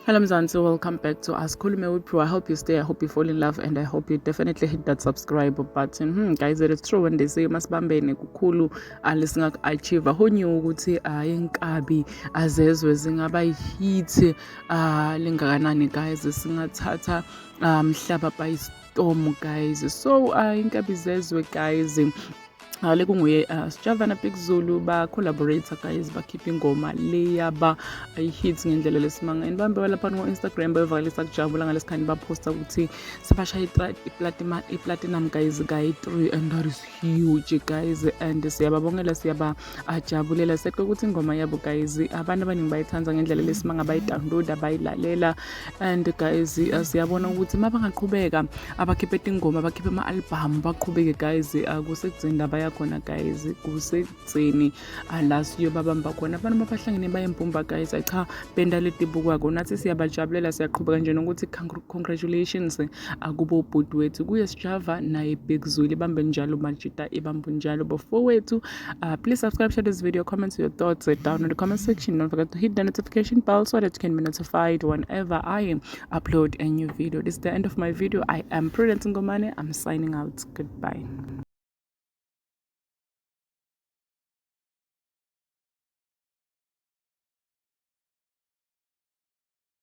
Hello Mzansi, welcome back to Asikhulume with Pro. I hope you stay, I hope you fall in love, and I hope you definitely hit that subscribe button. Guys, it is true when they say masibambene kukhulu achieve. Who knew ukuthi inkabi azezwe zingaba hit lingakanani guys singathatha mhlaba by storm guys. So inkabi zezwe guys le kunguye Sjava na Big Zulu ba collaborator guys bakhipha ingoma leyaba hits ngendlela lesimanga and bambe lapha no Instagram bayivalisa kujabula ngalesikhathi baposta ukuthi sebashaya platinum guys guy 3 and that is huge guys and siyababongela siyabajabulela sekho ukuthi ingoma yabo guys abantu abaningi bayithanda ngendlela lesimanga bayidownload bayilalela and guys siyabona ukuthi mabangaqhubeka abakhiphe ingoma bakhiphe ama-album baqhubeke guys kusekugcina bayakhona guys kusekugcini la siyobabamba khona abantu babahlangene bayempumba guys cha benda letibukwako nathi siyabajabulela siyaqhubeka nje nokuthi congratulations akubo bhuti wethu kuye Sjava naye Big Zulu ibambe njalo majita ibambe njalo bafowethu. Please subscribe, share this video, comment your thoughts down in the comment section. Don't forget to hit the notification bell so that you can be notified whenever I upload a new video. This is the end of my video. I am Prudence Ngomane. I'm signing out. Goodbye.